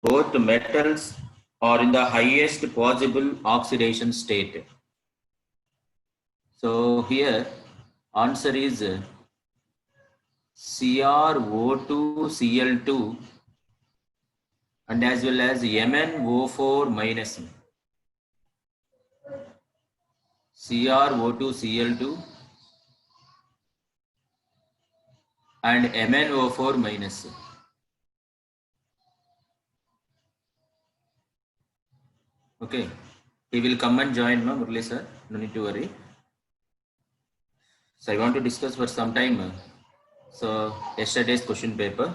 both metals are in the highest possible oxidation state. So here answer is CrO2Cl2 and as well as MnO4 minus. CrO2Cl2 and MnO4 minus. Okay, he will come and join, Murli sir. No need to worry. So I want to discuss for some time. So yesterday's question paper.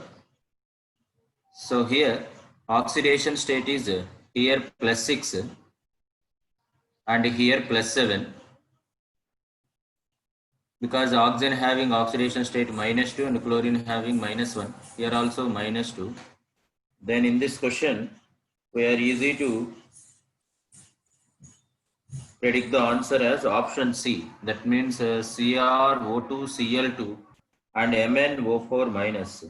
So here oxidation state is here +6 and here +7, because oxygen having oxidation state -2 and chlorine having -1. Here also -2. Then in this question we are easy to predict the answer as option C. That means CrO2Cl2 and MnO4 minus.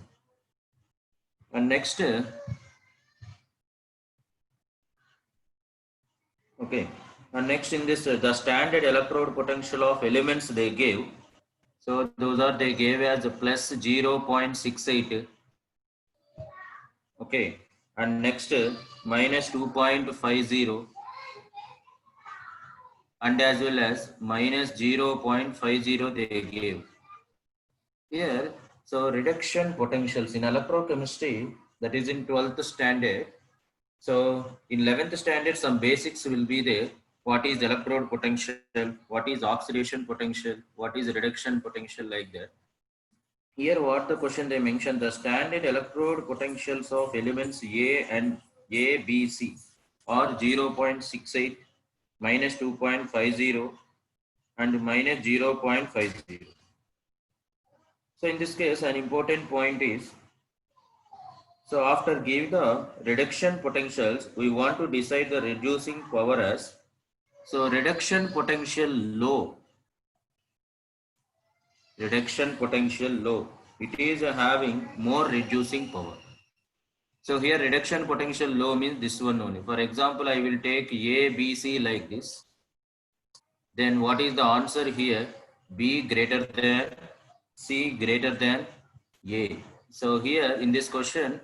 And next, okay. And next in this, the standard electrode potential of elements they gave. So those are they gave as plus 0.68. Okay. And next minus 2.50 and as well as minus 0.50 they gave. Here, so reduction potentials in electrochemistry, that is in 12th standard. So in 11th standard, some basics will be there. What is electrode potential? What is oxidation potential? What is reduction potential, like that. Here, what the question they mentioned, the standard electrode potentials of elements A and A, B, C are 0.68, minus 2.50 and minus 0.50. So in this case, an important point is, so after giving the reduction potentials, we want to decide the reducing power as, so reduction potential low, it is having more reducing power. So here reduction potential low means this one only. For example, I will take A, B, C like this. Then what is the answer here? B greater than C greater than A. So here in this question,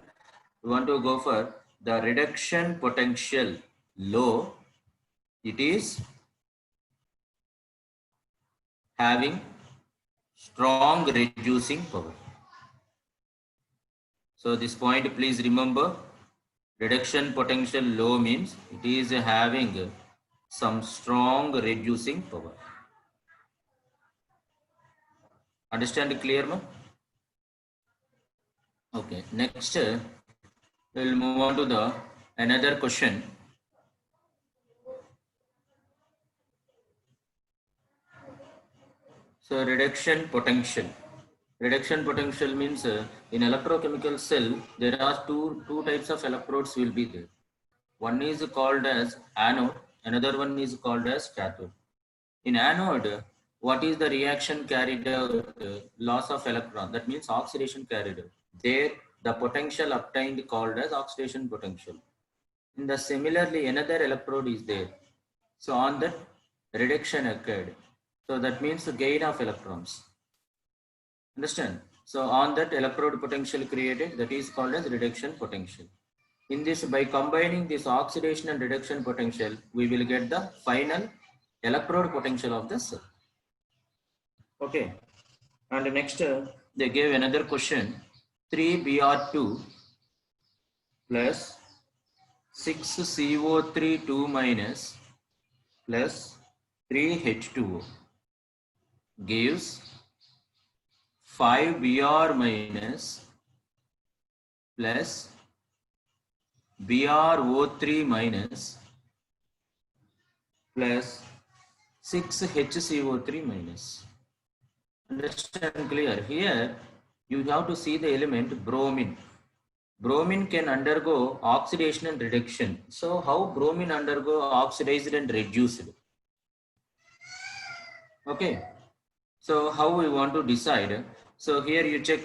we want to go for the reduction potential low. It is having strong reducing power. So this point please remember, reduction potential low means it is having some strong reducing power. Understand clear, ma? Okay, next we will move on to the another question. So reduction potential. Reduction potential means in electrochemical cell there are two types of electrodes will be there. One is called as anode, another one is called as cathode. In anode, what is the reaction carried out? Loss of electron, that means oxidation carried out. There the potential obtained called as oxidation potential. In the similarly another electrode is there. So on that reduction occurred. So that means the gain of electrons. Understand? So on that electrode potential created, that is called as reduction potential. In this, by combining this oxidation and reduction potential, we will get the final electrode potential of the cell. Okay. And next, they gave another question. 3Br2 plus 6CO3 2 minus plus 3H2O gives 5Br minus plus BrO3 minus plus 6HCO3 minus. Understand clear? Here you have to see the element bromine. Bromine can undergo oxidation and reduction. So how bromine undergo oxidized and reduced? Okay. So how we want to decide? So here you check.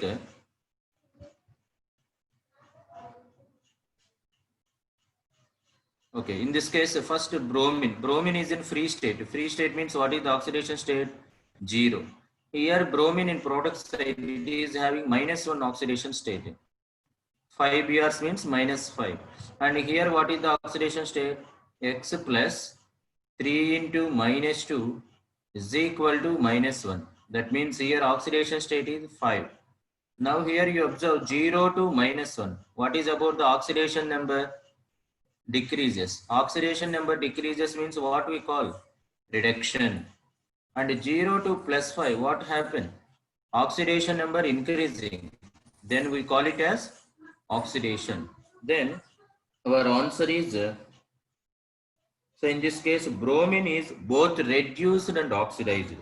Okay, in this case, first bromine. Bromine is in free state. Free state means what is the oxidation state? 0. Here bromine in product side, it is having -1 oxidation state. 5 Brs means -5. And here what is the oxidation state? X plus 3 into -2 is equal to -1. That means here oxidation state is 5. Now here you observe 0 to -1. What is about the oxidation number? Decreases. Oxidation number decreases means what we call reduction. And 0 to +5, what happened? Oxidation number increasing. Then we call it as oxidation. Then our answer is, so in this case, bromine is both reduced and oxidized.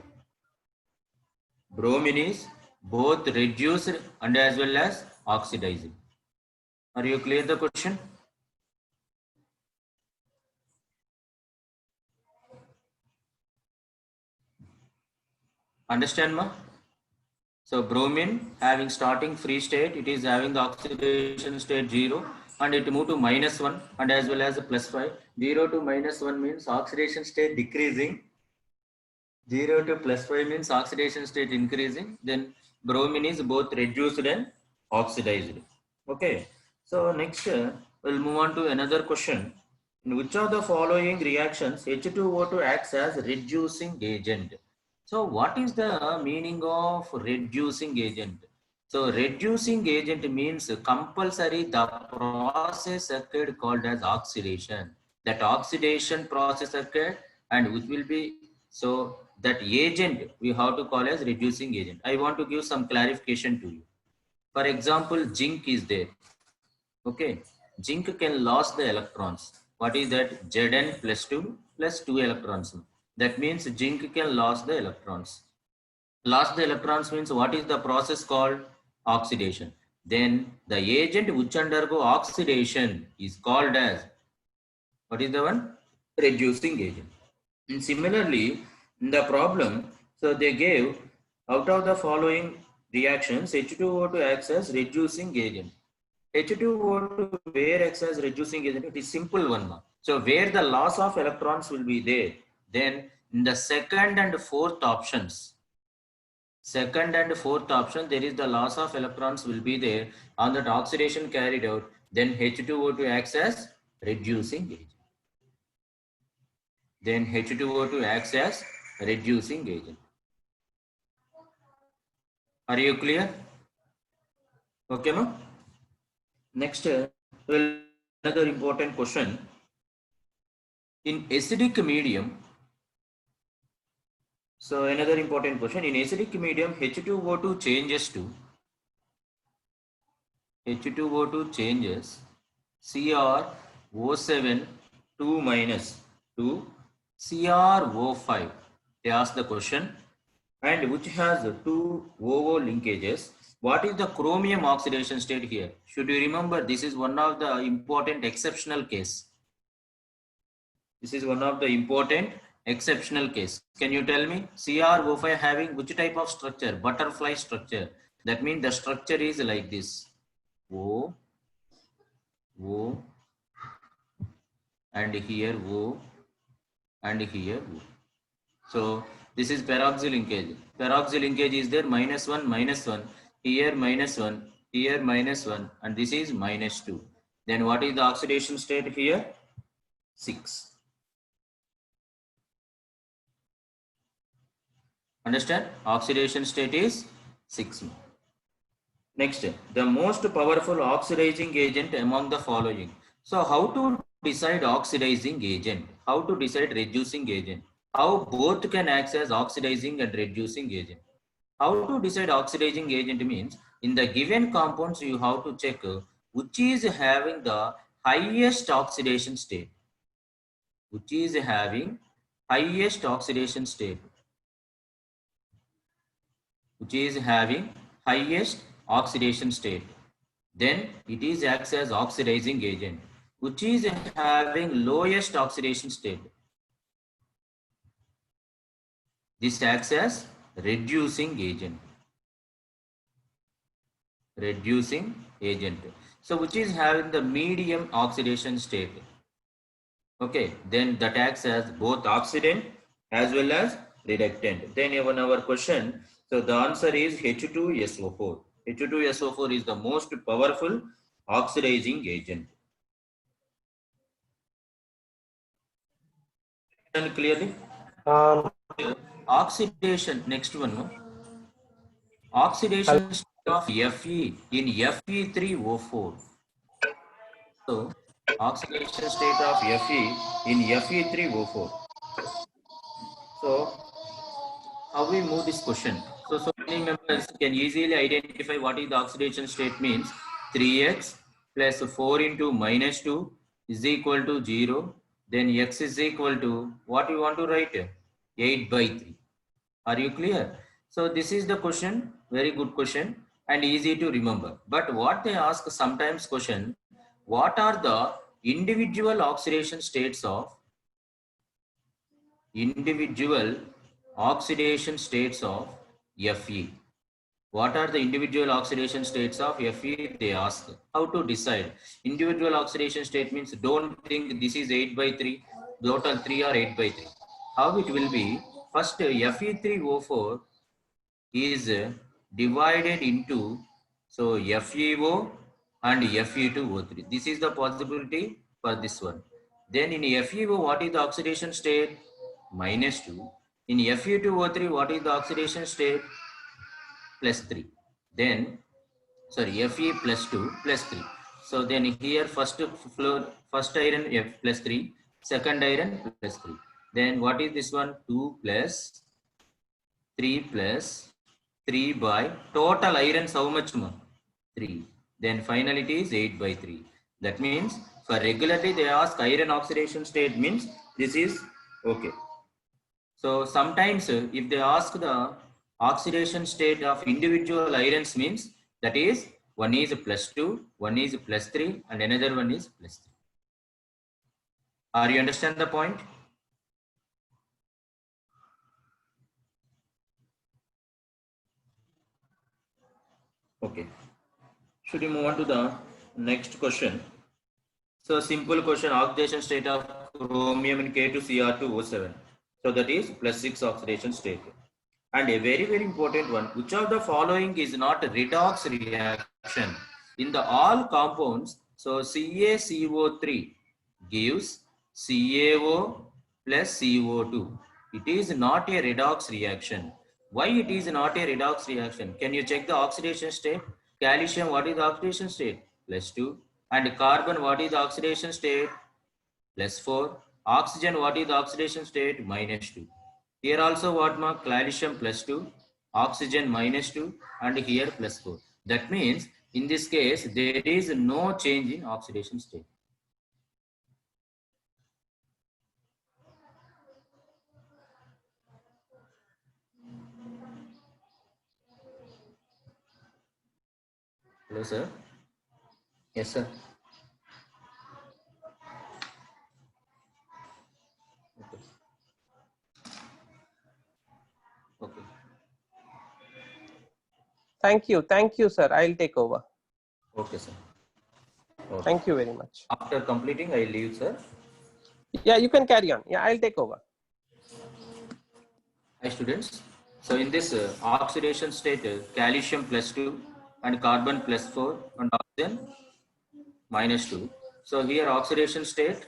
Bromine is both reduced and as well as oxidized. Are you clear the question? Understand, ma? So bromine having starting free state, it is having the oxidation state 0 and it moved to -1 and as well as a +5. 0 to -1 means oxidation state decreasing. 0 to +5 means oxidation state increasing. Then bromine is both reduced and oxidized. Okay. So next we'll move on to another question. In which of the following reactions H2O2 acts as reducing agent? So what is the meaning of reducing agent? So reducing agent means compulsory the process occurred called as oxidation. That oxidation process occurred and which will be, so that agent we have to call as reducing agent. I want to give some clarification to you. For example, zinc is there. Okay, zinc can lose the electrons. What is that? Zn plus 2 electrons. That means zinc can lose the electrons. Lost the electrons means what is the process called? Oxidation. Then the agent which undergo oxidation is called as, what is the one? Reducing agent. And similarly, in the problem, so they gave out of the following reactions, H2O2 acts as reducing agent. H2O2 where acts as reducing agent? It is simple one. So where the loss of electrons will be there, then in the second and fourth options, there is the loss of electrons will be there. On that oxidation carried out, then H2O2 acts as reducing agent. Then H2O2 acts as reducing agent. Are you clear? Okay, ma? Next, well, another important question. In acidic medium, so another important question, in acidic medium, H2O2 changes to CrO7 2 minus to CrO5. They ask the question, and which has two OO linkages. What is the chromium oxidation state here? Should you remember, this is one of the important exceptional case. This is one of the important exceptional case. Can you tell me CrO5 having which type of structure? Butterfly structure. That means the structure is like this. O, and here O, and here O. So this is peroxy linkage. Peroxy linkage is there -1, -1, here -1, here -1, and this is -2. Then what is the oxidation state here? 6. Understand? Oxidation state is 6. Next, the most powerful oxidizing agent among the following. So how to decide oxidizing agent? How to decide reducing agent? How both can act as oxidizing and reducing agent? How to decide oxidizing agent means in the given compounds you have to check which is having the highest oxidation state. Which is having highest oxidation state. Which is having highest oxidation state. Then it is acts as oxidizing agent. Which is having lowest oxidation state. This acts as reducing agent. Reducing agent. So which is having the medium oxidation state. Okay, then that acts as both oxidant as well as reductant. Then even our question, so the answer is H2SO4. H2SO4 is the most powerful oxidizing agent. And clearly? Oxidation, next one. No? Oxidation state of Fe in Fe3O4. So, oxidation state of Fe in Fe3O4. So, how we move this question? So many members can easily identify what is the oxidation state means. 3x plus 4 into minus 2 is equal to 0. Then x is equal to what you want to write? 8 by 3. Are you clear? So this is the question, very good question and easy to remember. But what they ask sometimes question, what are the individual oxidation states of Fe? What are the individual oxidation states of Fe? They ask. How to decide? Individual oxidation state means don't think this is 8 by 3, total 3 or 8 by 3. How it will be? First, Fe3O4 is divided into so FeO and Fe2O3. This is the possibility for this one. Then in FeO, what is the oxidation state? -2. In Fe2O3, what is the oxidation state? +3. Then Fe +2 +3. So then here first iron F +3, second iron +3. Then what is this one? 2 plus 3 plus 3 by total irons how much more? 3. Then finally it is 8 by 3. That means for regularly they ask iron oxidation state means this is okay. So sometimes if they ask the oxidation state of individual irons means that is one is +2, one is +3 and another one is +3. Are you understand the point? Okay. Should we move on to the next question? So simple question, oxidation state of chromium in K2Cr2O7. So that is +6 oxidation state. And a very, very important one, which of the following is not a redox reaction? In the all compounds, so CaCO3 gives CaO plus CO2. It is not a redox reaction. Why it is not a redox reaction? Can you check the oxidation state? Calcium, what is the oxidation state? +2. And carbon, what is the oxidation state? +4. Oxygen, what is the oxidation state? -2. Here also what mark? Calcium +2, oxygen -2, and here +4. That means in this case there is no change in oxidation state. Hello sir. Yes sir. Okay. Okay. Thank you sir, I'll take over. Okay sir. Okay. Thank you very much. After completing I leave sir. Yeah, you can carry on. Yeah, I'll take over. Hi students. So in this oxidation state, calcium +2 and carbon +4 and oxygen -2. So here oxidation state.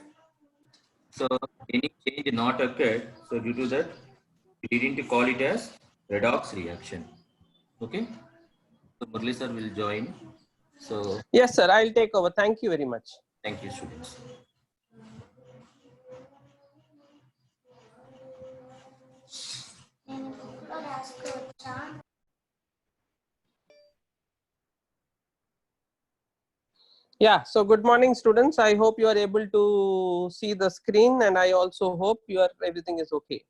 So any change not occurred. So due to that, we didn't call it as redox reaction. Okay. So Murli sir will join. So Yes sir, I'll take over. Thank you very much. thank you students. Yeah, so good morning students. I hope you are able to see the screen and I also hope everything is okay.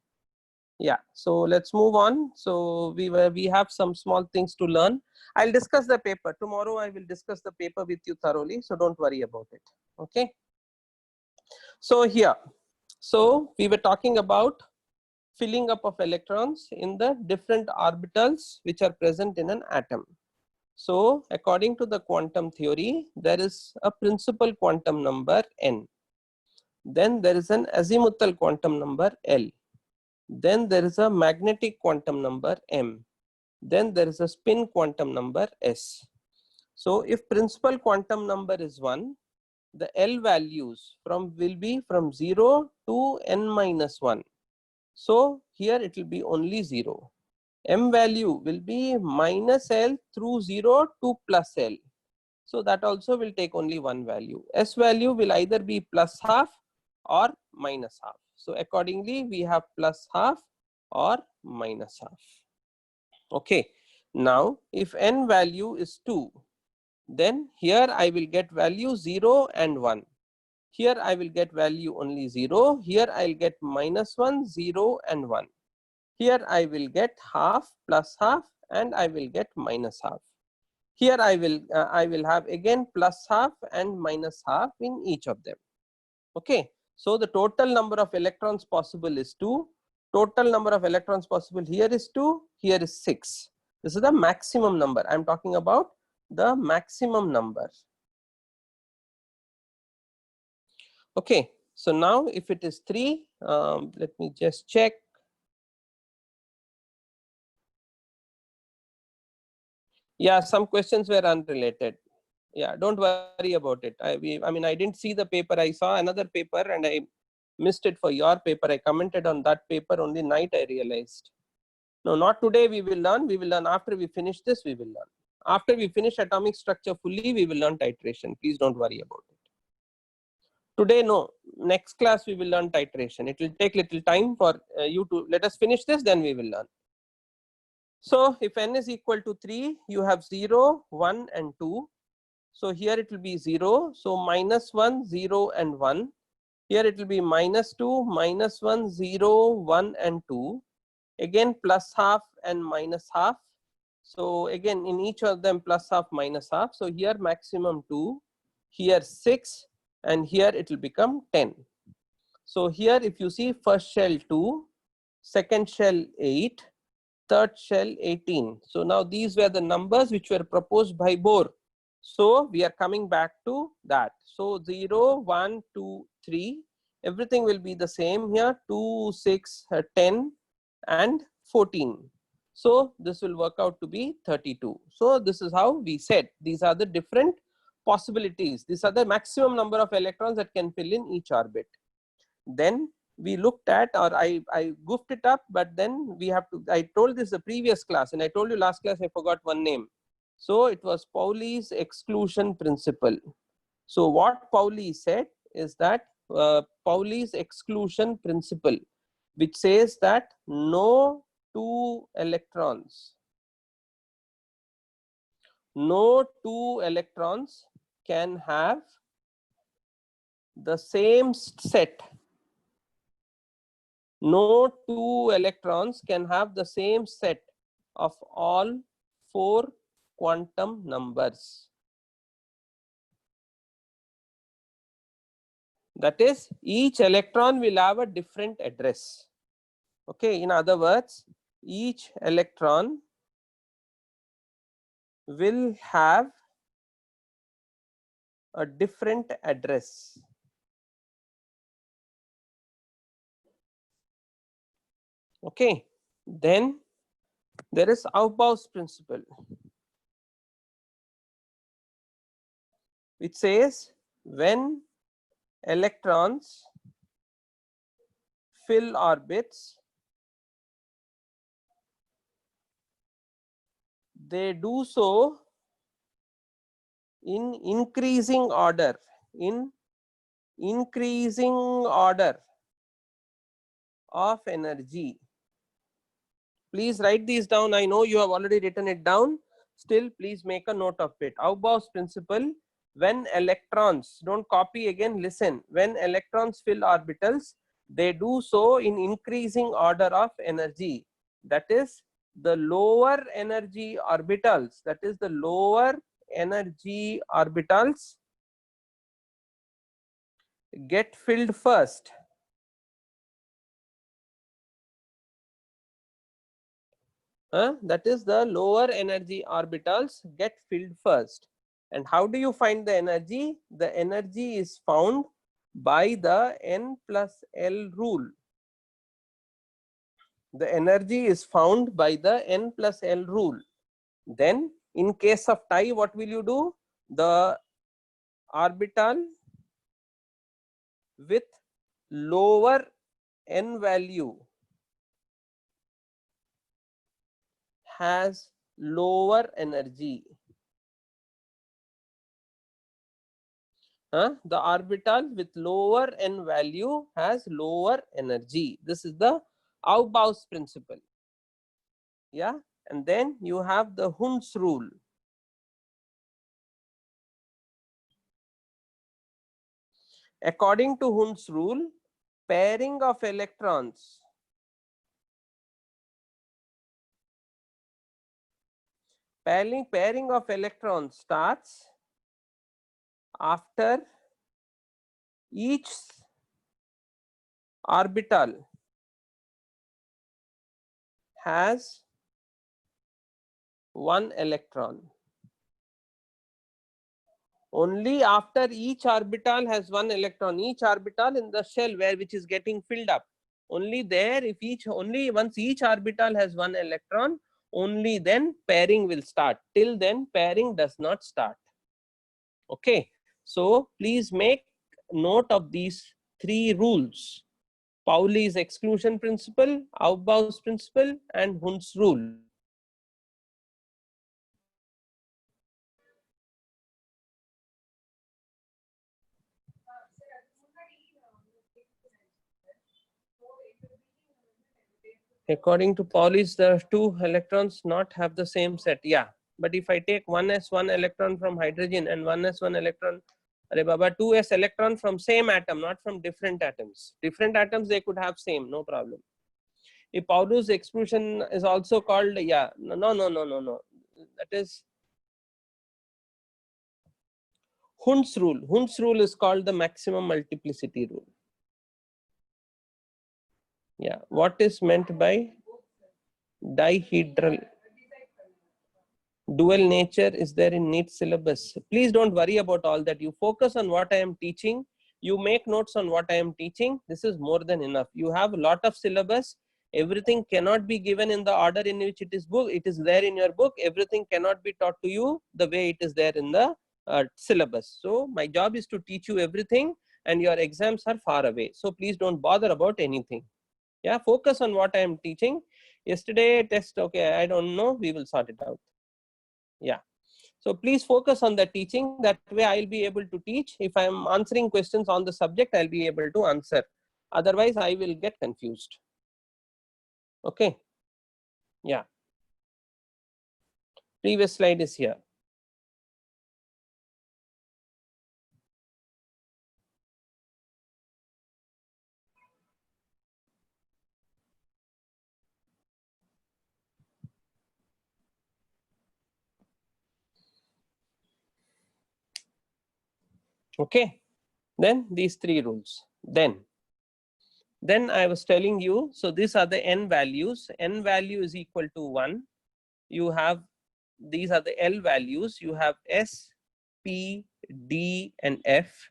Yeah, so let's move on. So we have some small things to learn. I'll discuss the paper. Tomorrow I will discuss the paper with you thoroughly, so don't worry about it. Okay. So here, so we were talking about filling up of electrons in the different orbitals which are present in an atom. So according to the quantum theory, there is a principal quantum number n. Then there is an azimuthal quantum number L. Then there is a magnetic quantum number M. Then there is a spin quantum number S. So if principal quantum number is 1, the L values will be from 0 to n minus 1. So here it will be only 0. M value will be minus L through 0 to plus L. So that also will take only one value. S value will either be plus half or minus half. So accordingly, we have plus half or minus half. Okay. Now, if n value is 2, then here I will get value 0 and 1. Here I will get value only 0. Here I will get minus 1, 0 and 1. Here I will get half, plus half, and I will get minus half. Here I will have again plus half and minus half in each of them. Okay. So the total number of electrons possible is 2. Total number of electrons possible here is 2. Here is 6. This is the maximum number. I am talking about the maximum number. Okay. So now if it is 3, let me just check. Yeah, some questions were unrelated. Yeah, don't worry about it. I mean, I didn't see the paper. I saw another paper and I missed it for your paper. I commented on that paper only night I realized. No, not today we will learn. We will learn after we finish this, we will learn. After we finish atomic structure fully, we will learn titration. Please don't worry about it. Today, no. Next class, we will learn titration. It will take little time for you to let us finish this, then we will learn. So if n is equal to 3, you have 0, 1 and 2. So here it will be 0. So minus 1, 0 and 1. Here it will be minus 2, minus 1, 0, 1 and 2. Again plus half and minus half. So again in each of them plus half, minus half. So here maximum 2, here 6 and here it will become 10. So here if you see first shell 2, second shell 8, third shell 18. So now these were the numbers which were proposed by Bohr. So we are coming back to that. So 0, 1, 2, 3, everything will be the same here, 2, 6, 10 and 14. So this will work out to be 32. So this is how we said these are the different possibilities. These are the maximum number of electrons that can fill in each orbit. Then we looked at, or I goofed it up, but then we have to, I told this the previous class and I told you last class I forgot one name. So it was Pauli's exclusion principle. So what Pauli said is that Pauli's exclusion principle, which says that no two electrons can have the same set. No two electrons can have the same set of all 4 quantum numbers. That is, each electron will have a different address. Okay, in other words, each electron will have a different address. Okay, then there is Aufbau's principle, which says when electrons fill orbits, they do so in increasing order, of energy. Please write these down. I know you have already written it down. Still, please make a note of it. Aufbau's principle, when electrons, don't copy again, listen. When electrons fill orbitals, they do so in increasing order of energy. That is, the lower energy orbitals, get filled first. That is, the lower energy orbitals get filled first. And how do you find the energy? The energy is found by the n plus L rule. The energy is found by the n plus L rule. Then in case of tie, what will you do? The orbital with lower n value has lower energy. The orbital with lower n value has lower energy. This is the Aufbau's principle. Yeah, and then you have the Hund's rule. According to Hund's rule, pairing of electrons starts after each orbital has one electron. Only after each orbital has one electron, each orbital in the shell which is getting filled up, only there, only once each orbital has one electron, only then pairing will start. Till then pairing does not start. Okay, so please make note of these three rules: Pauli's exclusion principle, Aufbau's principle, and Hund's rule. According to Pauli's, the two electrons not have the same set. Yeah, but if I take 1s1 electron from hydrogen and 1s1 electron, Arey Baba, 2s electron from same atom, not from different atoms. Different atoms they could have same, no problem. If Pauli's exclusion is also called, yeah, no. That is Hund's rule. Hund's rule is called the maximum multiplicity rule. Yeah, what is meant by dihedral? Dual nature is there in NEET syllabus. Please don't worry about all that. You focus on what I am teaching. You make notes on what I am teaching. This is more than enough. You have a lot of syllabus. Everything cannot be given in the order in which it is book. It is there in your book. Everything cannot be taught to you the way it is there in the syllabus. So my job is to teach you everything, and your exams are far away. So please don't bother about anything. Yeah, focus on what I am teaching. Yesterday test, okay, I don't know. We will sort it out. Yeah, so please focus on the teaching. That way I'll be able to teach. If I'm answering questions on the subject, I'll be able to answer. Otherwise I will get confused. Okay, yeah, previous slide is here. Okay, then these three rules. Then I was telling you, so these are the n values. N value is equal to 1. You have, these are the L values. You have S, P, D, and F.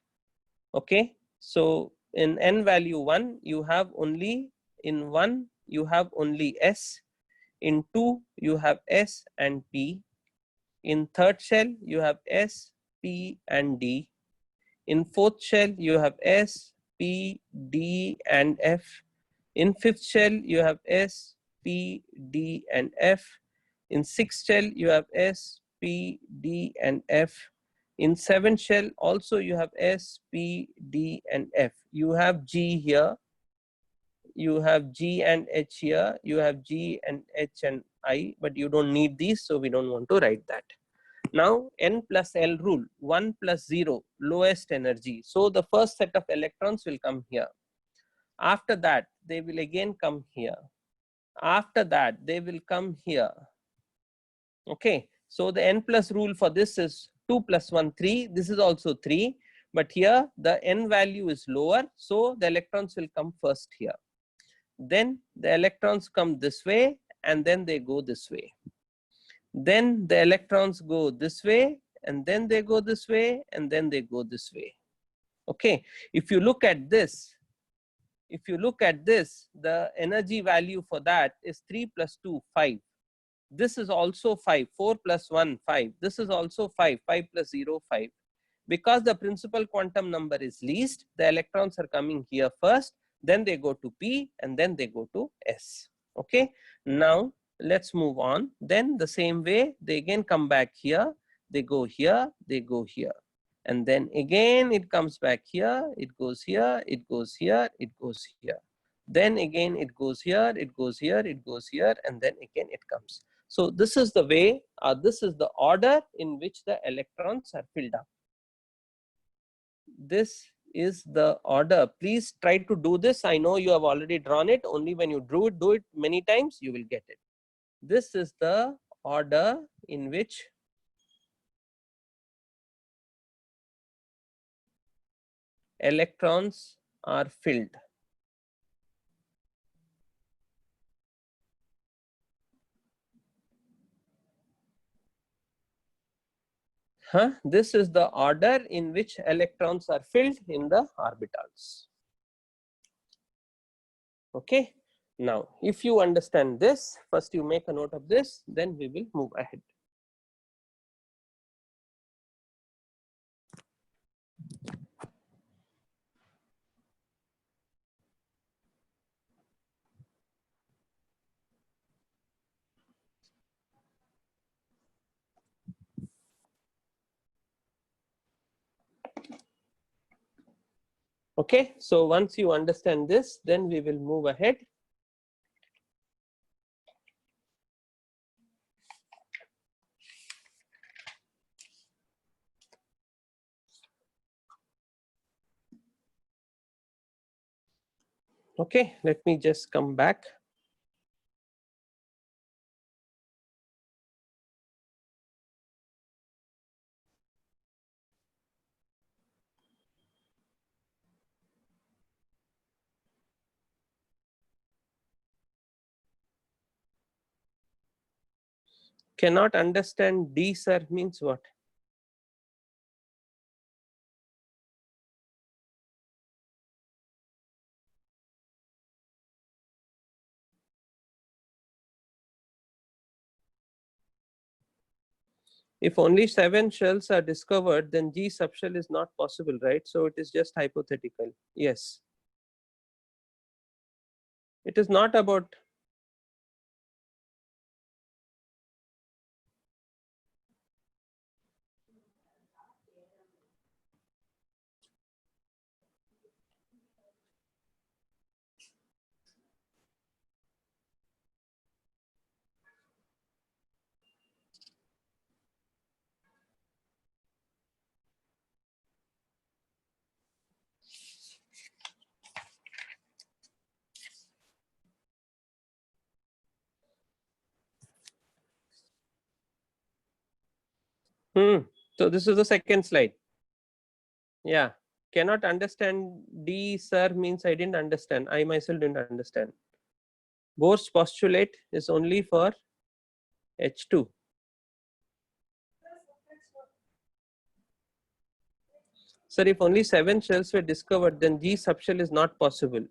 Okay, so in n value 1, you have only, in 1 you have only S. In 2 you have S and P. In third shell you have S, P, and D. In fourth shell you have S, P, D, and F. In fifth shell you have S, P, D, and F. In sixth shell you have S, P, D, and F. In seventh shell also you have S, P, D, and F. You have G here. You have G and H here. You have G and H and I, but you don't need these, so we don't want to write that. Now n plus L rule, 1 plus 0, lowest energy. So the first set of electrons will come here. After that they will again come here. After that they will come here. Okay, so the n plus rule for this is 2 plus 1, 3. This is also 3, but here the n value is lower, so the electrons will come first here. Then the electrons come this way, and then they go this way. Then the electrons go this way, and then they go this way, and then they go this way. Okay, if you look at this, the energy value for that is 3 plus 2, 5. This is also 5, 4 plus 1, 5. This is also 5, 5 plus 0, 5. Because the principal quantum number is least, the electrons are coming here first, then they go to P, and then they go to S. Okay, now let's move on. Then the same way, they again come back here, they go here, they go here. And then again it comes back here, it goes here, it goes here, it goes here. Then again it goes here, it goes here, it goes here, and then again it comes. So this is the way, this is the order in which the electrons are filled up. This is the order. Please try to do this. I know you have already drawn it. Only when you do it many times, you will get it. This is the order in which electrons are filled. This is the order in which electrons are filled in the orbitals. Okay. Now, if you understand this, first you make a note of this, then we will move ahead. Okay, so once you understand this, then we will move ahead. Okay, let me just come back. Cannot understand D, sir, means what? If only 7 shells are discovered, then G subshell is not possible, right? So it is just hypothetical. Yes. It is not about. So this is the second slide. Yeah. Cannot understand D, sir, means I didn't understand. I myself didn't understand. Bohr's postulate is only for H2. Sir, if only 7 shells were discovered, then G subshell is not possible.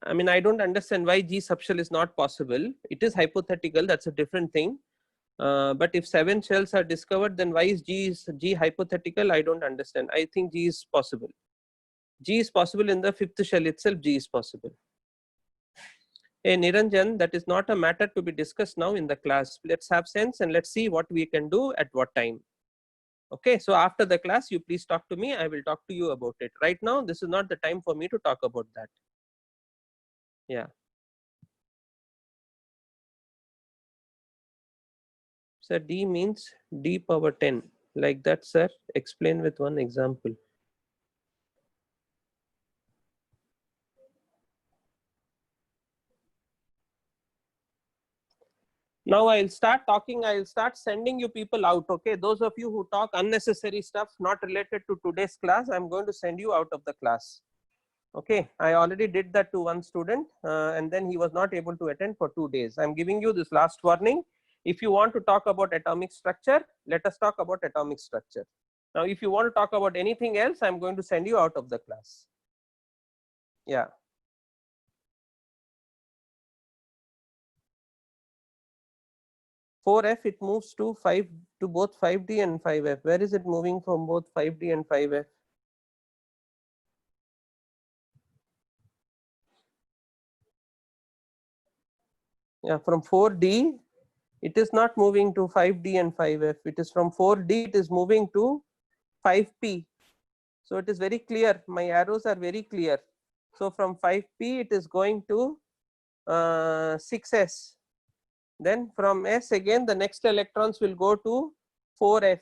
I mean, I don't understand why G subshell is not possible. It is hypothetical, that's a different thing. But if 7 shells are discovered, then why is G hypothetical? I don't understand. I think G is possible. G is possible in the 5th shell itself, G is possible. Hey Niranjan, that is not a matter to be discussed now in the class. Let's have sense and let's see what we can do at what time. Okay, so after the class, you please talk to me. I will talk to you about it. Right now, this is not the time for me to talk about that. Yeah. Sir, D means D power 10. Like that, sir. Explain with one example. Now I'll start talking. I'll start sending you people out. Okay, those of you who talk unnecessary stuff not related to today's class, I'm going to send you out of the class. Okay, I already did that to one student and then he was not able to attend for 2 days. I'm giving you this last warning. If you want to talk about atomic structure, let us talk about atomic structure. Now, if you want to talk about anything else, I'm going to send you out of the class. Yeah. Four F, it moves to both 5D and 5F. Where is it moving from both 5D and 5F? Yeah, from 4D, it is not moving to 5D and 5F. It is from 4D, it is moving to 5P. So it is very clear. My arrows are very clear. So from 5P, it is going to 6S. Then from S again, the next electrons will go to 4F.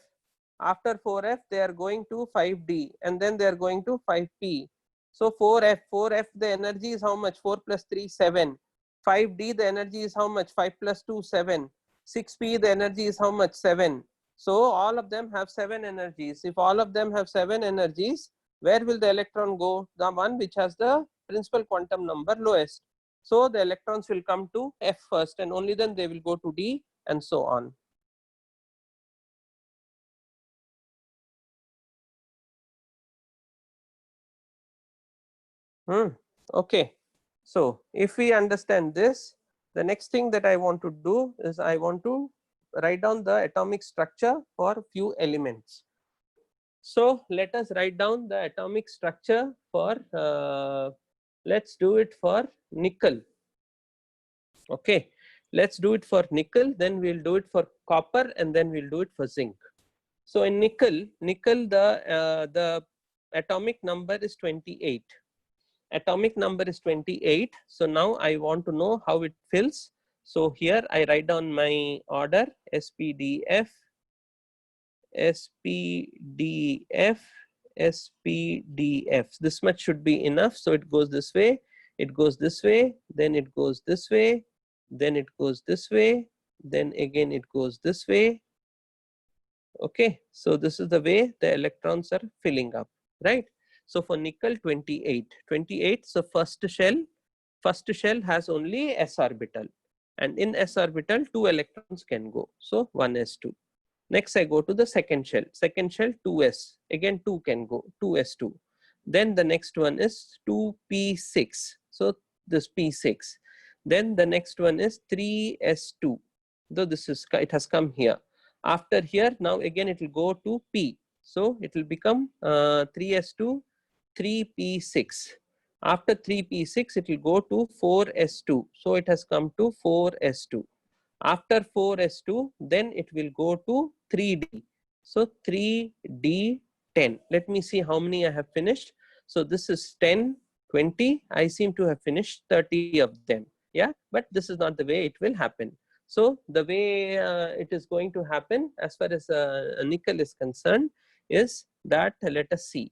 After 4F, they are going to 5D, and then they are going to 5P. So 4F, the energy is how much? 4 plus 3, 7. 5D, the energy is how much? 5 plus 2, 7. 6P, the energy is how much? 7. So all of them have 7 energies. If all of them have 7 energies, where will the electron go? The one which has the principal quantum number lowest. So the electrons will come to F first, and only then they will go to D, and so on. Okay. So if we understand this, the next thing that I want to do is I want to write down the atomic structure for few elements. So let us write down the atomic structure for, let's do it for nickel. Okay, let's do it for nickel, then we'll do it for copper, and then we'll do it for zinc. So in nickel, the atomic number is 28. Atomic number is 28. So now I want to know how it fills. So here I write down my order: SPDF, SPDF, SPDF. This much should be enough. So it goes this way, it goes this way, then it goes this way, then it goes this way, then again it goes this way. Okay, so this is the way the electrons are filling up, right? So for nickel, 28. So first shell has only s orbital, and in s orbital 2 electrons can go. So 1s2. Next I go to the second shell. 2s, again 2 can go, 2s2. Then the next one is 2p6. So this p6. Then the next one is 3s2. Though this is, it has come here. After here, now again it will go to P. So it will become 3s2, 3p6. After 3p6, it will go to 4s2. So it has come to 4s2. After 4s2, then it will go to 3d. So 3d10. Let me see how many I have finished. So this is 10, 20. I seem to have finished 30 of them. Yeah, but this is not the way it will happen. So the way it is going to happen as far as nickel is concerned is that, let us see.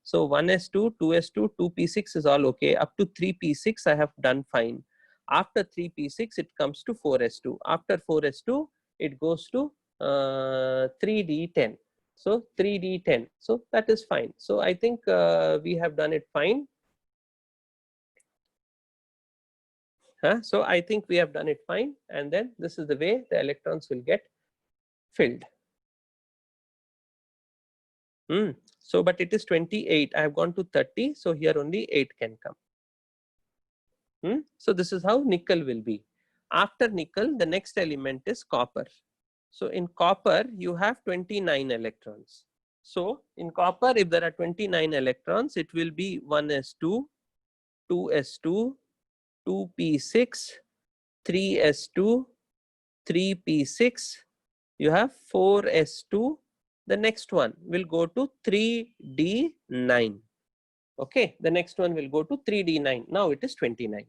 So 1s2, 2s2, 2p6 is all okay. Up to 3p6 I have done fine. After 3p6 it comes to 4s2. After 4s2 it goes to 3d10. So 3d10. So that is fine. So I think we have done it fine. So I think we have done it fine, and then this is the way the electrons will get filled. So but it is 28. I have gone to 30, so here only 8 can come. So this is how nickel will be. After nickel, the next element is copper. So in copper you have 29 electrons. So in copper, if there are 29 electrons, it will be 1s2, 2s2, 2p6, 3s2, 3p6, you have 4s2. The next one will go to 3d9. Okay, the next one will go to 3d9. Now it is 29.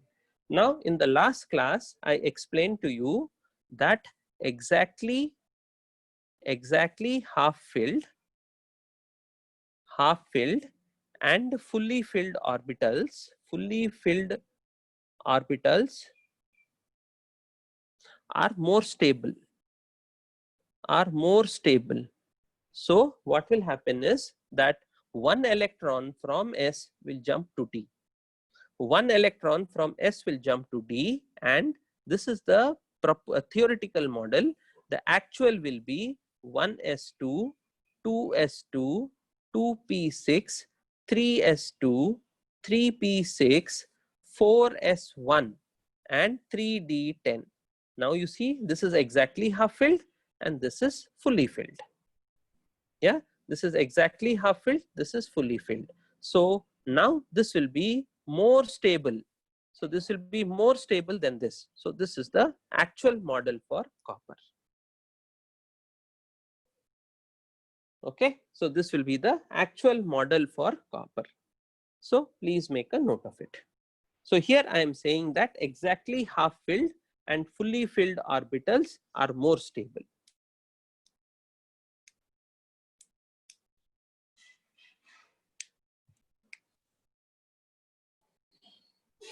Now in the last class, I explained to you that exactly half filled and fully filled orbitals are more stable. So what will happen is that one electron from S will jump to D. One electron from S will jump to D, and this is the theoretical model. The actual will be 1s2, 2s2, 2p6, 3s2, 3p6, 4s1 and 3d10. Now you see this is exactly half filled and this is fully filled. Yeah, this is exactly half filled, this is fully filled. So now this will be more stable. So this will be more stable than this. So this is the actual model for copper. Okay, so this will be the actual model for copper. So please make a note of it. So here I am saying that exactly half filled and fully filled orbitals are more stable.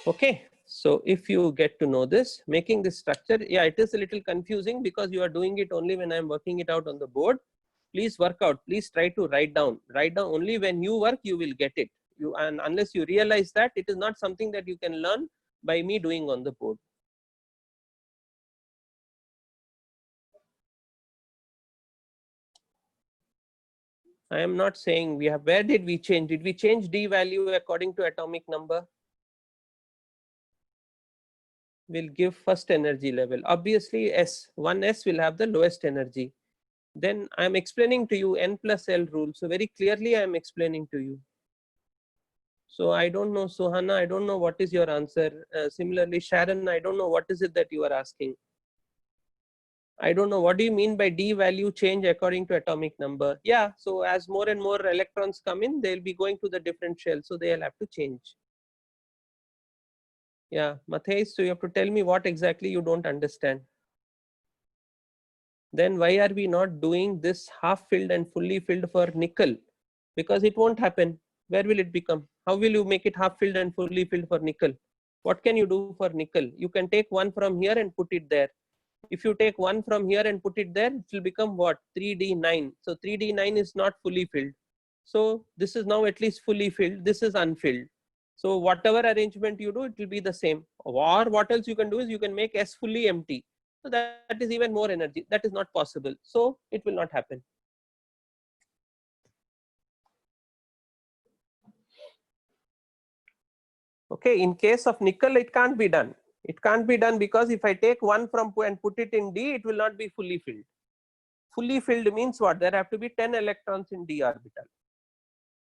Okay, so if you get to know this, making this structure, yeah, it is a little confusing because you are doing it only when I am working it out on the board. Please work out, please try to write down only when you work, you will get it. And unless you realize that, it is not something that you can learn by me doing on the board. I am not saying we have, where did we change? Did we change D value according to atomic number? Will give first energy level. Obviously, S1s will have the lowest energy. Then I am explaining to you N plus L rule. So very clearly I am explaining to you. So I don't know, Suhana, I don't know what is your answer. Similarly, Sharon, I don't know what is it that you are asking. I don't know, what do you mean by D value change according to atomic number? Yeah, so as more and more electrons come in, they'll be going to the different shell, so they'll have to change. Yeah, Matheus, so you have to tell me what exactly you don't understand. Then why are we not doing this half filled and fully filled for nickel? Because it won't happen. Where will it become? How will you make it half filled and fully filled for nickel? What can you do for nickel? You can take one from here and put it there. If you take one from here and put it there, it will become what? 3d9. So 3d9 is not fully filled. So this is now at least fully filled. This is unfilled. So whatever arrangement you do, it will be the same. Or what else you can do is you can make S fully empty. So that is even more energy. That is not possible. So it will not happen. Okay, in case of nickel, it can't be done. It can't be done because if I take one from and put it in D, it will not be fully filled. Fully filled means what? There have to be 10 electrons in D orbital.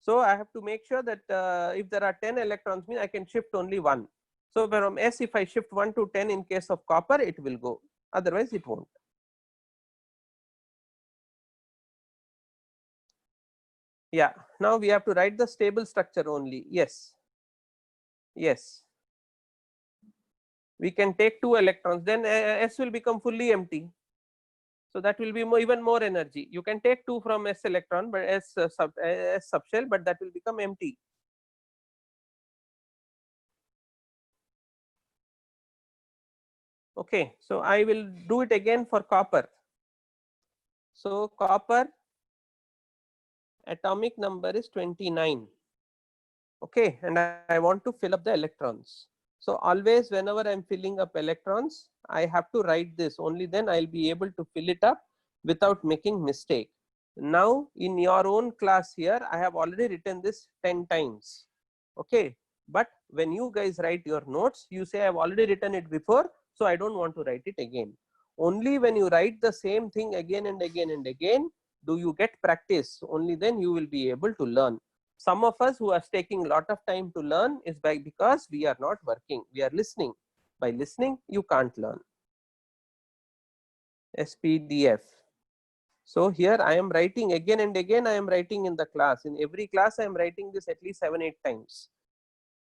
So I have to make sure that if there are 10 electrons, mean I can shift only one. So from S, if I shift 1 to 10 in case of copper, it will go. Otherwise, it won't. Yeah. Now we have to write the stable structure only. Yes. Yes. We can take 2 electrons, then S will become fully empty. So that will be even more energy. You can take 2 from S electron, but S subshell, but that will become empty. Okay, so I will do it again for copper. So copper atomic number is 29. Okay, and I want to fill up the electrons. So always whenever I'm filling up electrons, I have to write this. Only then I'll be able to fill it up without making mistake. Now in your own class here, I have already written this 10 times. Okay, but when you guys write your notes, you say I've already written it before, so I don't want to write it again. Only when you write the same thing again and again and again, do you get practice. Only then you will be able to learn. Some of us who are taking a lot of time to learn is because we are not working, we are listening. By listening, you can't learn. SPDF. So here I am writing again and again, I am writing in the class. In every class, I am writing this at least 7-8 times.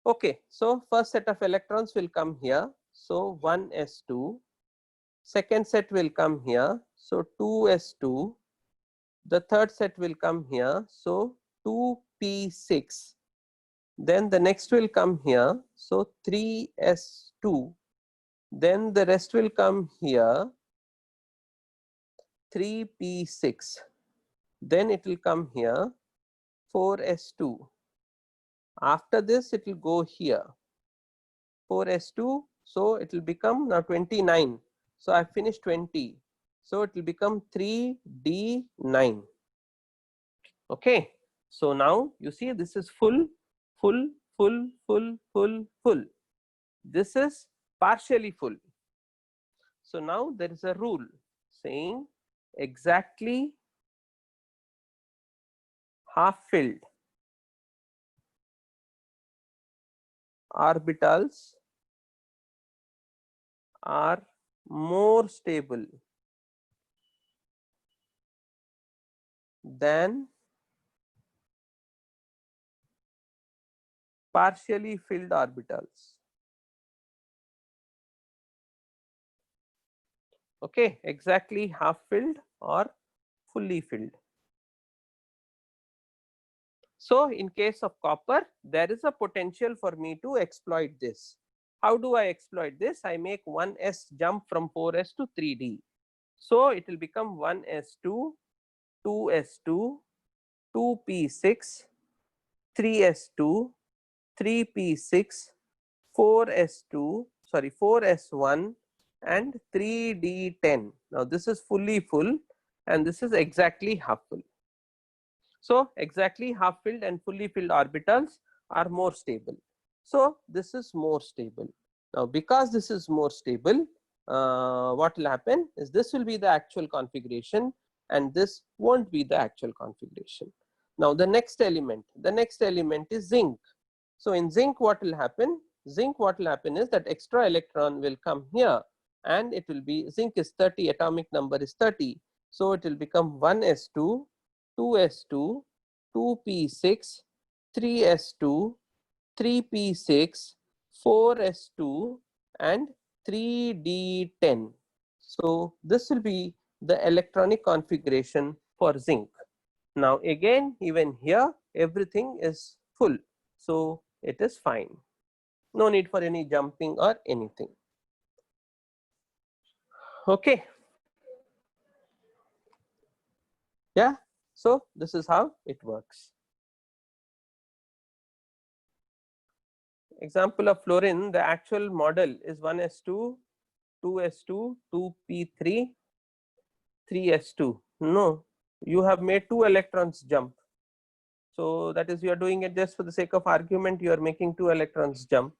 Okay, so first set of electrons will come here. So 1s2. Second set will come here. So 2s2. The third set will come here. So 2p6. Then the next will come here. So 3s2. Then the rest will come here. 3p6. Then it will come here. 4s2. After this, it will go here. 4s2. So it will become now 29. So I finished 20. So it will become 3d9. Okay, so now you see this is full, full, full, full, full, full. This is partially full. So now there is a rule saying exactly half filled orbitals are more stable than partially filled orbitals. Okay, exactly half filled or fully filled. So in case of copper, there is a potential for me to exploit this. How do I exploit this? I make 1s jump from 4s to 3d. So it will become 1s2, 2s2, 2p6, 3s2, 3p6, 4s2, sorry 4s1 and 3d10. Now this is fully full and this is exactly half full. So exactly half filled and fully filled orbitals are more stable. So this is more stable. Now because this is more stable, what will happen is this will be the actual configuration and this won't be the actual configuration. Now the next element is zinc. So in zinc what will happen? Zinc what will happen is that extra electron will come here and it will be, zinc is 30, atomic number is 30. So it will become 1s2, 2s2, 2p6, 3s2, 3p6, 4s2 and 3d10. So this will be the electronic configuration for zinc. Now again, even here everything is full, so it is fine. No need for any jumping or anything. Okay. Yeah, so this is how it works. Example of fluorine, the actual model is 1s2, 2s2, 2p3, 3s2. No, you have made 2 electrons jump. So that is, you are doing it just for the sake of argument, you are making 2 electrons jump.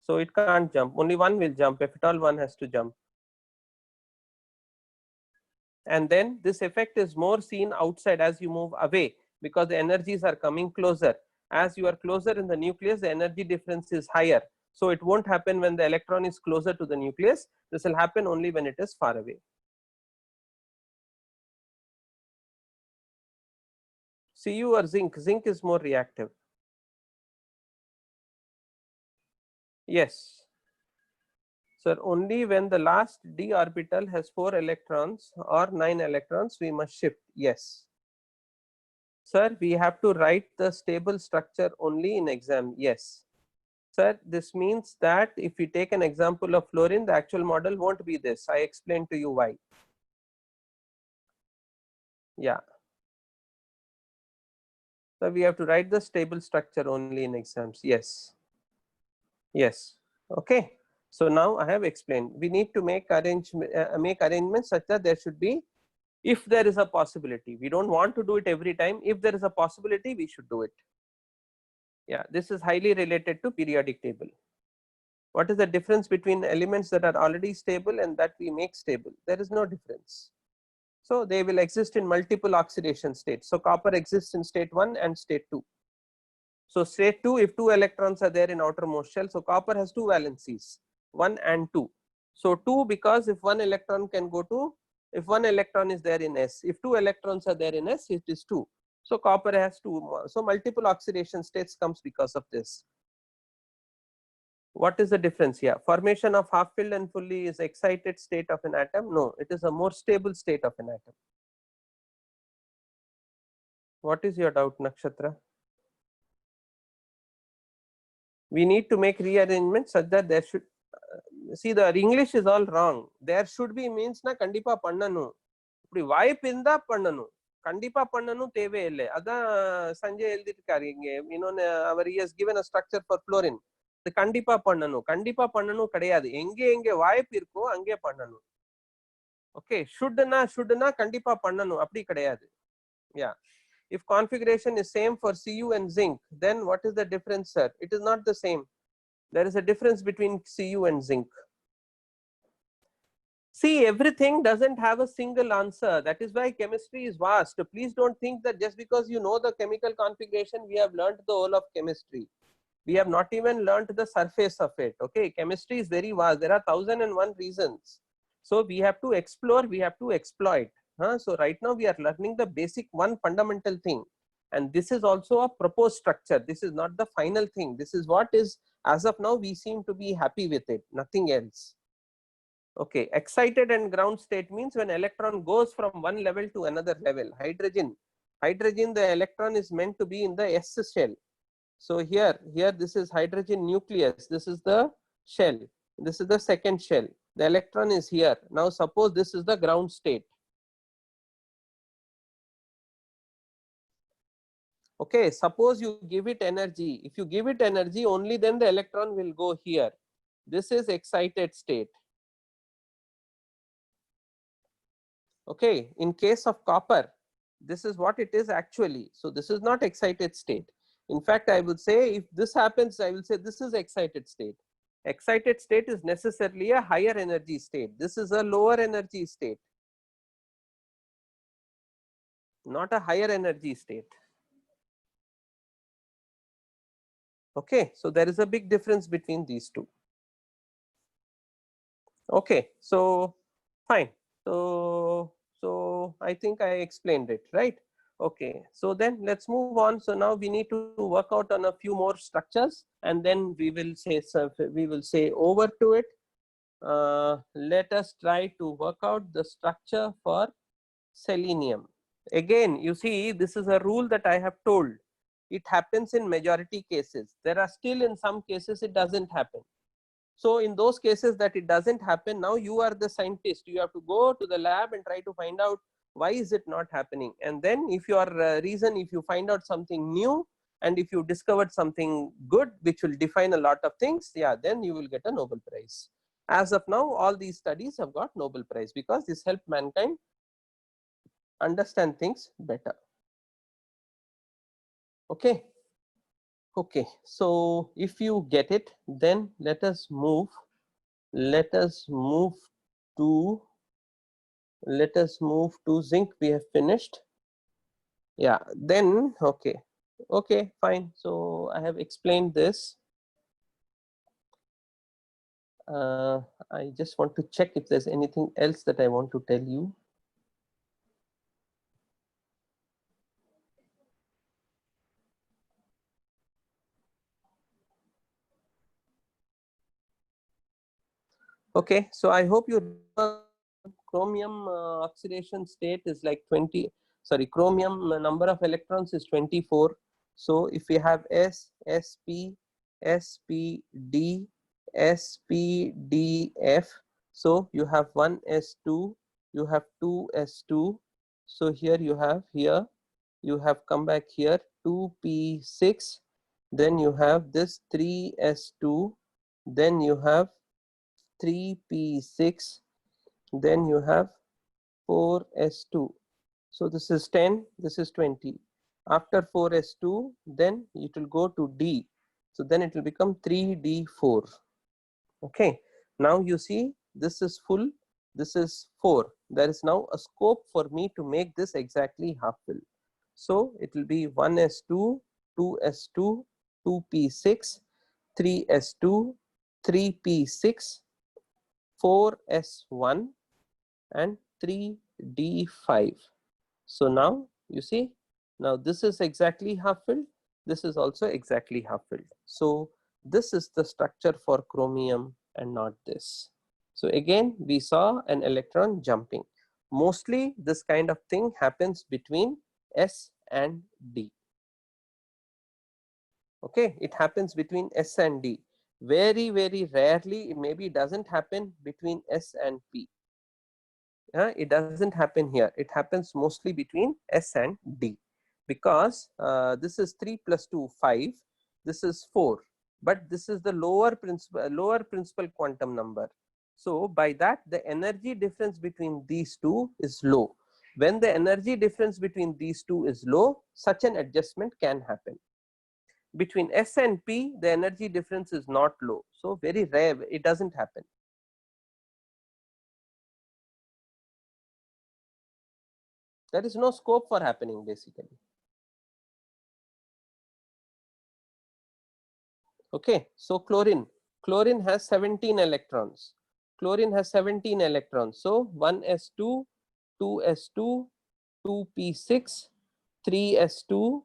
So it can't jump, only one will jump, if at all one has to jump. And then this effect is more seen outside as you move away because the energies are coming closer. As you are closer in the nucleus, the energy difference is higher. So it won't happen when the electron is closer to the nucleus. This will happen only when it is far away. Cu or zinc? Zinc is more reactive. Yes. So only when the last d orbital has 4 electrons or 9 electrons we must shift. Yes. Sir, we have to write the stable structure only in exam. Yes. Sir, this means that if we take an example of fluorine, the actual model won't be this. I explained to you why. Yeah. So we have to write the stable structure only in exams. Yes. Yes. Okay. So now I have explained. We need to make arrangements such that there should be, if there is a possibility. We don't want to do it every time. If there is a possibility, we should do it. Yeah. This is highly related to periodic table. What is the difference between elements that are already stable and that we make stable? There is no difference. So they will exist in multiple oxidation states. So copper exists in state 1 and state 2. So state 2, if 2 electrons are there in outermost shell, so copper has 2 valencies, 1 and 2. So 2, because if 1 electron can go to, if 1 electron is there in S, if 2 electrons are there in S, it is 2. So copper has 2 more. So multiple oxidation states comes because of this. What is the difference here? Formation of half filled and fully is excited state of an atom? No, it is a more stable state of an atom. What is your doubt, Nakshatra? We need to make rearrangements such that there should, see, the English is all wrong. There should be means na kandipa pannanu. Ipdi vibe inda pannanu. Kandipa pannanu theve ille. Adha Sanjay eldirukkaru inge. You know, he has given a structure for fluorine. The kandipa pannanu. Kandipa pannanu kadiyadu. Enge vibe irko ange pannanu. Okay, should na kandipa pannanu. Apdi kadiyadu. Yeah. If configuration is same for Cu and zinc, then what is the difference, sir? It is not the same. There is a difference between Cu and zinc. See, everything doesn't have a single answer. That is why chemistry is vast. Please don't think that just because you know the chemical configuration, we have learned the whole of chemistry. We have not even learned the surface of it. Okay, chemistry is very vast. There are 1001 reasons. So we have to explore, we have to exploit. So right now we are learning the basic one fundamental thing. And this is also a proposed structure. This is not the final thing. This is what is, as of now, we seem to be happy with it, nothing else. Okay, excited and ground state means when electron goes from one level to another level. Hydrogen, the electron is meant to be in the S shell. So here this is hydrogen nucleus. This is the shell. This is the second shell. The electron is here. Now suppose this is the ground state. Okay, suppose you give it energy. If you give it energy, only then the electron will go here. This is excited state. Okay, in case of copper, this is what it is actually. So this is not excited state. In fact, I would say if this happens, I will say this is excited state. Excited state is necessarily a higher energy state. This is a lower energy state, not a higher energy state. Okay, so there is a big difference between these two. Okay, so fine. So I think I explained it, right? Okay, so then let's move on. So now we need to work out on a few more structures, and then we will say over to it. Let us try to work out the structure for selenium. Again, you see, this is a rule that I have told. It happens in majority cases. There are still in some cases it doesn't happen. So in those cases that it doesn't happen, now you are the scientist. You have to go to the lab and try to find out why is it not happening. And then if your reason, if you find out something new and if you discovered something good which will define a lot of things, yeah, then you will get a Nobel Prize. As of now, all these studies have got Nobel Prize because this helped mankind understand things better. Okay. Okay, so if you get it, then let us move to zinc. We have finished. Yeah, then okay, fine. So I have explained this. I just want to check if there's anything else that I want to tell you. Okay, so I hope you chromium oxidation state is like 20. Sorry, chromium number of electrons is 24. So if we have S, Sp, Spd, Spdf, so you have 1 S2, you have 2 S2. So here you have come back here 2p6, then you have this 3 S2, then you have 3p6, then you have 4s2. So this is 10, this is 20. After 4s2, then it will go to d. So then it will become 3d4. Okay, now you see this is full, this is 4. There is now a scope for me to make this exactly half fill. So it will be 1s2, 2s2, 2p6, 3s2, 3p6, 4s1 and 3d5. So now you see, now this is exactly half filled, this is also exactly half filled. So this is the structure for chromium and not this. So again we saw an electron jumping. Mostly this kind of thing happens between S and D. Okay, it happens between S and D. Very rarely, it maybe doesn't happen between S and P. It doesn't happen here. It happens mostly between S and D, because this is 3 plus 2, 5. This is 4, but this is the lower principal quantum number. So by that, the energy difference between these two is low. When the energy difference between these two is low, such an adjustment can happen. Between S and P, the energy difference is not low. So very rare, it doesn't happen. There is no scope for happening basically. Okay, so chlorine has 17 electrons. Chlorine has 17 electrons. So 1s2, 2s2, 2p6, 3s2,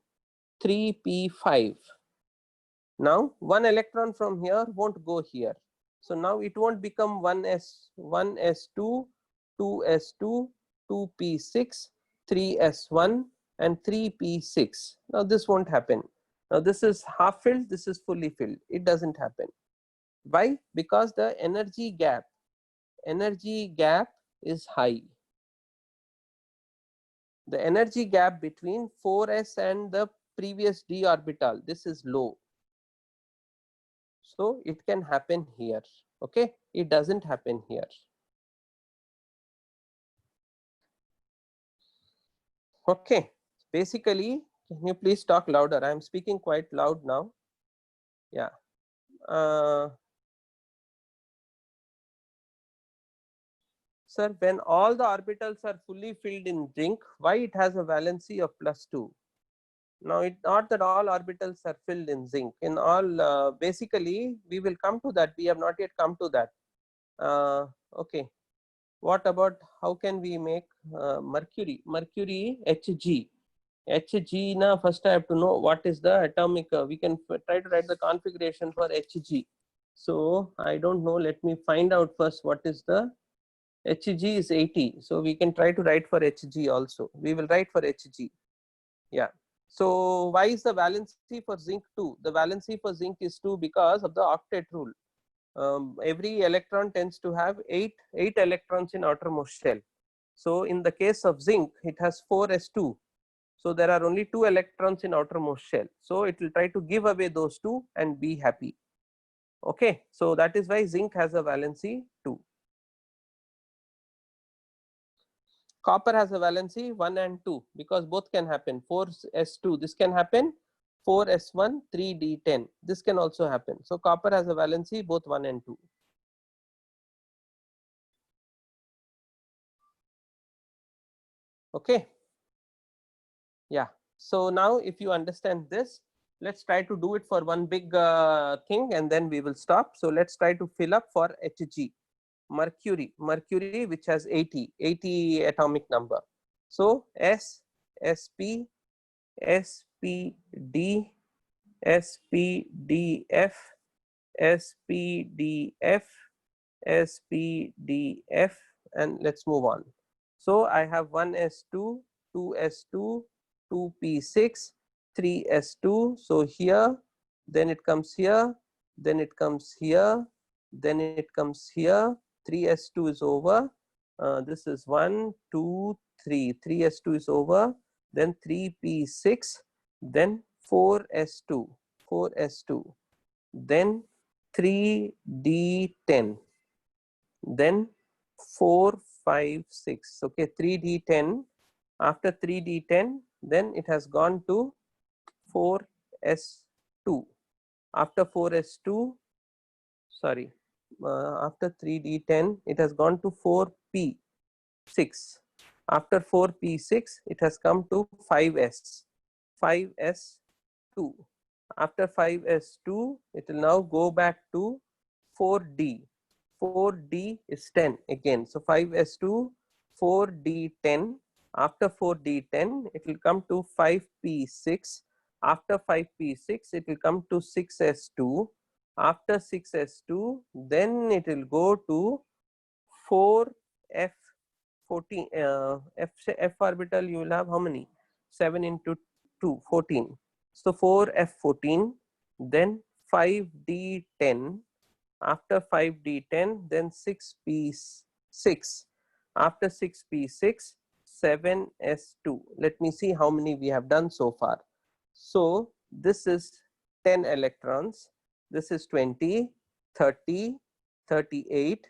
3p5. Now one electron from here won't go here. So now it won't become 1s2, 2s2, 2p6, 3s1 and 3p6. Now this won't happen. Now this is half filled, this is fully filled. It doesn't happen. Why? Because the energy gap is high. The energy gap between 4s and the previous d orbital, this is low. So it can happen here. Okay, it doesn't happen here. Okay, basically, can you please talk louder? I am speaking quite loud now. Yeah. Sir, when all the orbitals are fully filled in zinc, why it has a valency of +2? Now, it's not that all orbitals are filled in zinc. In all, basically, we will come to that. We have not yet come to that. Okay. What about how can we make mercury? Mercury Hg. Hg na first I have to know what is the atomic. We can try to write the configuration for Hg. So I don't know. Let me find out first what is the Hg is 80. So we can try to write for Hg also. We will write for Hg. Yeah. So why is the valency for zinc 2? The valency for zinc is 2 because of the octet rule. Every electron tends to have 8 electrons in outermost shell. So in the case of zinc, it has 4s2. So there are only 2 electrons in outermost shell. So it will try to give away those 2 and be happy. Okay, so that is why zinc has a valency 2. Copper has a valency 1 and 2 because both can happen. 4s2, this can happen. 4s1, 3d10, this can also happen. So copper has a valency both 1 and 2. Okay. Yeah. So now if you understand this, let's try to do it for one big thing and then we will stop. So let's try to fill up for Hg. Mercury which has 80 atomic number. So S, Sp, Spd, Spdf, Spdf, Spdf, and let's move on. So I have 1s2, 2s2, 2p6, 3s2. So here, then it comes here, then it comes here, then it comes here. 3s2 is over. This is 1, 2, 3. 3s2 is over. Then 3p6, then 4s2, 4s2, then 3d10, then 4, 5, 6. Okay, 3d10. After 3d10, then it has gone to 4s2. After 4s2, sorry, after 3d10, it has gone to 4p6. After 4p6, it has come to 5s, 5s2. After 5s2, it will now go back to 4d. 4d is 10 again. So 5s2, 4d10. After 4d10, it will come to 5p6. After 5p6, it will come to 6s2. After 6s2, then it will go to 4f14. F orbital, you will have how many? 7 into 2, 14. So 4f14, then 5d10. After 5d10, then 6p6. After 6p6, 7s2. Let me see how many we have done so far. So this is 10 electrons. This is 20, 30, 38,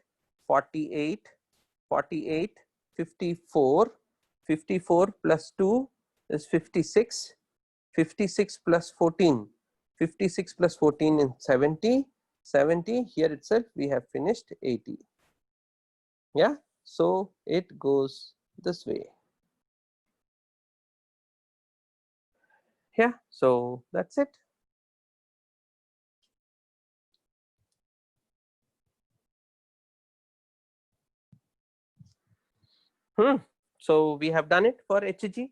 48, 48, 54, 54 plus 2 is 56. 56 plus 14. 56 plus 14 is 70. 70 here itself we have finished 80. Yeah, so it goes this way. Yeah, so that's it. So we have done it for HG.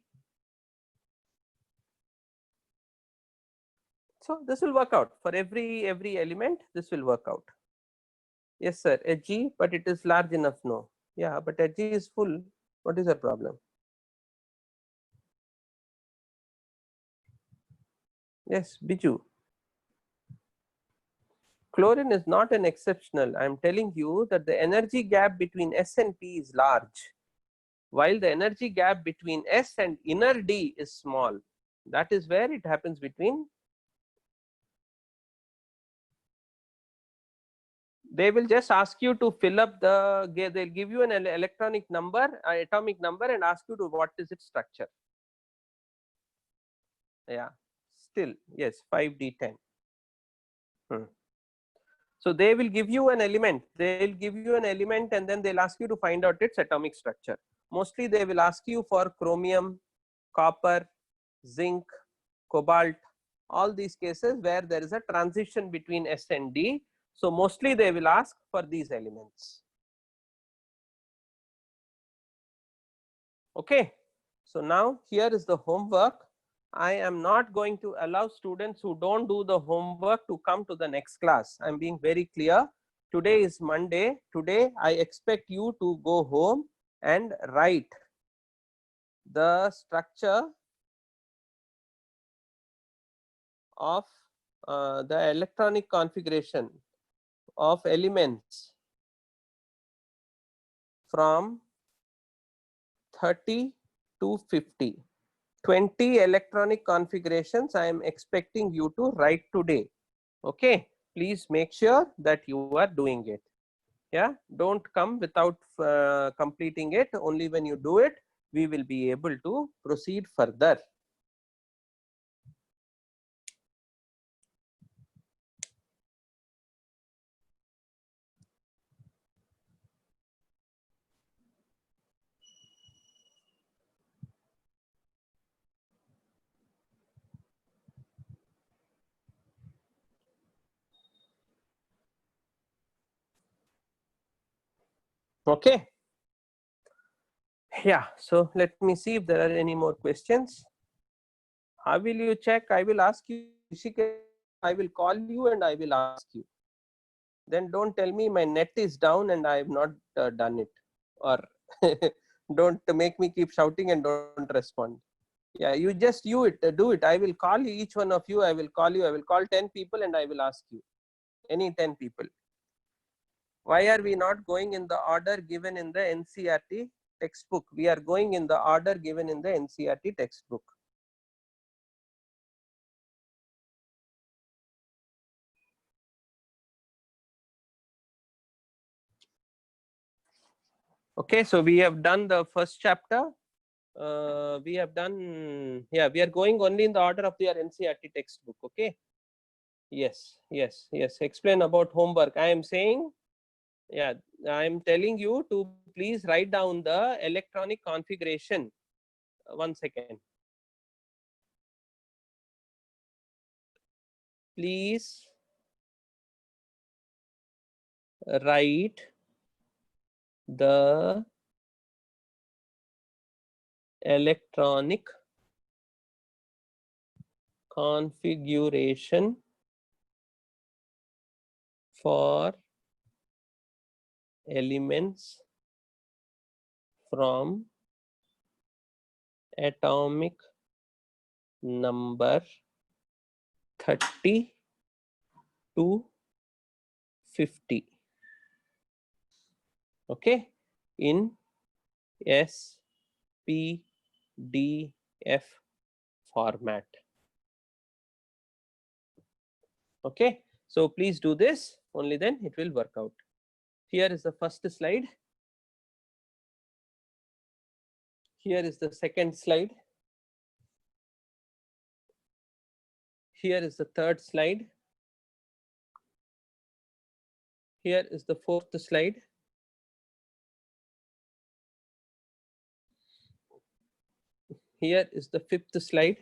So this will work out for every element. This will work out. Yes, sir. HG, but it is large enough. No. Yeah, but HG is full. What is the problem? Yes, Biju. Chlorine is not an exceptional. I am telling you that the energy gap between S and P is large, while the energy gap between S and inner D is small. That is where it happens between. They will just ask you to fill up the, they'll give you an electronic number, atomic number, and ask you to what is its structure. Yeah, still, yes, 5d10. So they will give you an element, they'll give you an element and then they'll ask you to find out its atomic structure. Mostly they will ask you for chromium, copper, zinc, cobalt, all these cases where there is a transition between S and D. So mostly they will ask for these elements. Okay, so now here is the homework. I am not going to allow students who don't do the homework to come to the next class. I am being very clear. Today is Monday. Today I expect you to go home and write the structure of the electronic configuration of elements from 30 to 50. 20 electronic configurations I am expecting you to write today. Okay, please make sure that you are doing it. Yeah, don't come without completing it. Only when you do it, we will be able to proceed further. Okay. Yeah, so let me see if there are any more questions. How will you check? I will ask you. I will call you and I will ask you. Then don't tell me my net is down and I have not done it, or don't make me keep shouting and don't respond. Yeah, you just do it. I will call you, each one of you. I will call you. I will call 10 people and I will ask you, any 10 people. Why are we not going in the order given in the NCERT textbook? We are going in the order given in the NCERT textbook. Okay, so we have done the first chapter. We have done, yeah, we are going only in the order of your NCERT textbook. Okay. Yes. Explain about homework. I am saying, yeah, I am telling you to please write down the electronic configuration. 1 second. Please write the electronic configuration for elements from atomic number 30 to 50. Okay, in SPDF format. Okay, so please do this, only then it will work out. Here is the first slide. Here is the second slide. Here is the third slide. Here is the fourth slide. Here is the fifth slide.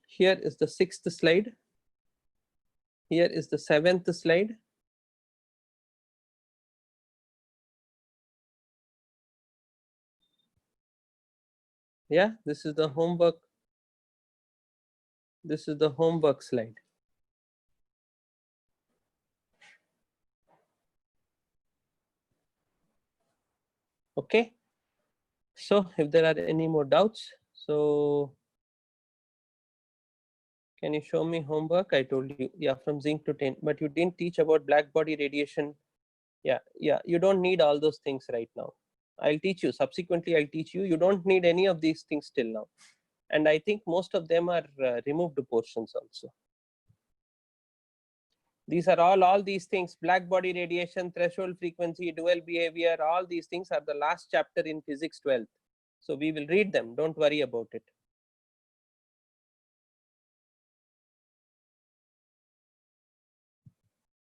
Here is the sixth slide. Here is the seventh slide. Yeah, this is the homework. This is the homework slide. Okay. So if there are any more doubts, so can you show me homework? I told you, yeah, from zinc to tin, but you didn't teach about black body radiation. Yeah, you don't need all those things right now. I'll teach you subsequently. I'll teach you. You don't need any of these things till now. And I think most of them are removed portions also. These are all these things: black body radiation, threshold frequency, dual behavior. All these things are the last chapter in physics 12th. So we will read them. Don't worry about it.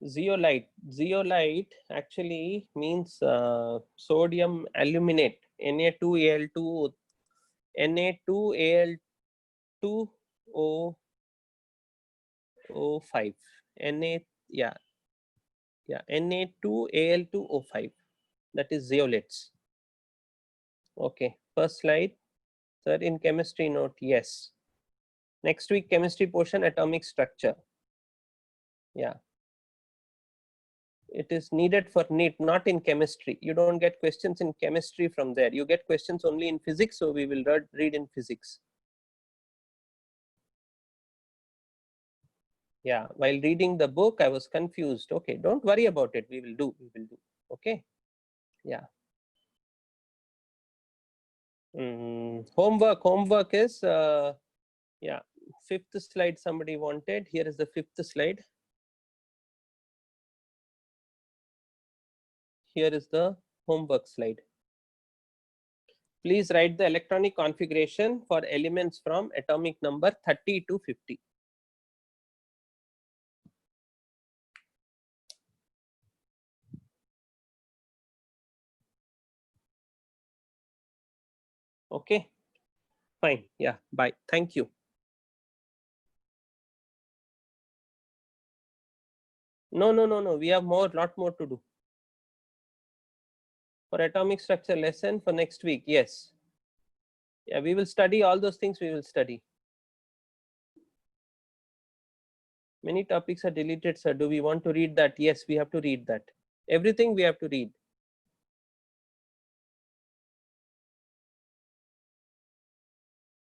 Zeolite. Zeolite actually means sodium aluminate. Na2Al2, Na2Al2O5. Na, yeah, Na2Al2O5. That is zeolites. Okay, first slide. Sir, in chemistry note, yes. Next week, chemistry portion, atomic structure. Yeah. It is needed for NEET, not in chemistry. You don't get questions in chemistry from there. You get questions only in physics, so we will read in physics. Yeah, while reading the book, I was confused. Okay, don't worry about it. We will do. Okay. Yeah. Homework is, yeah, fifth slide somebody wanted. Here is the fifth slide. Here is the homework slide. Please write the electronic configuration for elements from atomic number 30 to 50. Okay, fine. Yeah, bye. Thank you. No. We have lot more to do. For atomic structure lesson for next week, yes. Yeah, we will study all those things. We will study. Many topics are deleted, sir. Do we want to read that? Yes, we have to read that. Everything we have to read.